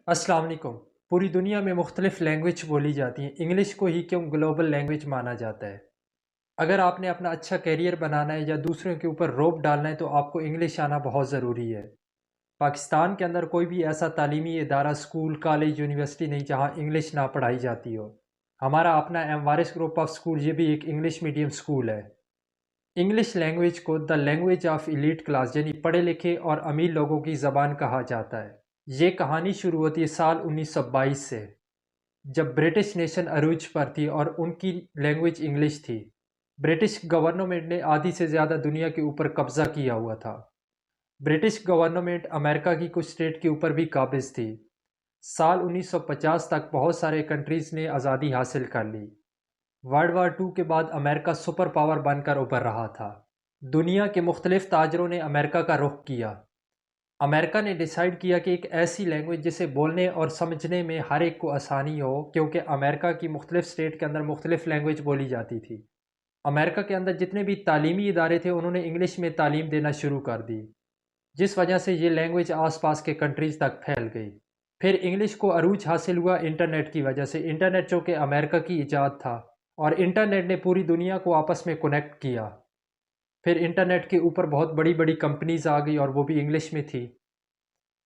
अस्सलाम वालेकुम। पूरी दुनिया में मुख्तलिफ लैंग्वेज बोली जाती हैं। इंग्लिश को ही क्यों ग्लोबल लैंग्वेज माना जाता है? अगर आपने अपना अच्छा करियर बनाना है या दूसरों के ऊपर रोब डालना है तो आपको इंग्लिश आना बहुत ज़रूरी है। पाकिस्तान के अंदर कोई भी ऐसा तालीमी इदारा, स्कूल, कॉलेज, यूनिवर्सिटी नहीं जहाँ इंग्लिश ना पढ़ाई जाती हो। हमारा अपना एमवारिस ग्रुप ऑफ स्कूल ये भी एक इंग्लिश मीडियम स्कूल है। इंग्लिश लैंग्वेज को the language of elite class यानी पढ़े लिखे और अमीर लोगों की ज़बान कहा जाता है। ये कहानी शुरू होती है साल 1922 से, जब ब्रिटिश नेशन अरूज पर थी और उनकी लैंग्वेज इंग्लिश थी। ब्रिटिश गवर्नमेंट ने आधी से ज़्यादा दुनिया के ऊपर कब्जा किया हुआ था। ब्रिटिश गवर्नमेंट अमेरिका की कुछ स्टेट के ऊपर भी काबिज थी। साल 1950 तक बहुत सारे कंट्रीज़ ने आज़ादी हासिल कर ली। वर्ल्ड वार टू के बाद अमेरिका सुपर पावर बनकर उभर रहा था। दुनिया के मुख्तलिफ ताजरों ने अमेरिका का रुख किया। अमेरिका ने डिसाइड किया कि एक ऐसी लैंग्वेज जिसे बोलने और समझने में हर एक को आसानी हो, क्योंकि अमेरिका की मुख्तलिफ स्टेट के अंदर मुख्तलिफ लैंग्वेज बोली जाती थी। अमेरिका के अंदर जितने भी तालीमी इदारे थे उन्होंने इंग्लिश में तालीम देना शुरू कर दी, जिस वजह से ये लैंग्वेज आसपास के कंट्रीज़ तक फैल गई। फिर इंग्लिश को अरूज हासिल हुआ इंटरनेट की वजह से। इंटरनेट जो कि अमेरिका की ईजाद था, और इंटरनेट ने पूरी दुनिया को आपस में कनेक्ट किया। फिर इंटरनेट के ऊपर बहुत बड़ी बड़ी कंपनीज आ गई और वो भी इंग्लिश में थी।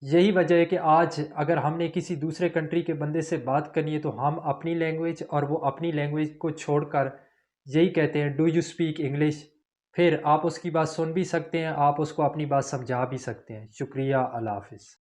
यही वजह है कि आज अगर हमने किसी दूसरे कंट्री के बंदे से बात करनी है तो हम अपनी लैंग्वेज और वो अपनी लैंग्वेज को छोड़कर यही कहते हैं, डू यू स्पीक इंग्लिश। फिर आप उसकी बात सुन भी सकते हैं, आप उसको अपनी बात समझा भी सकते हैं। शुक्रिया, अल्लाह हाफिज़।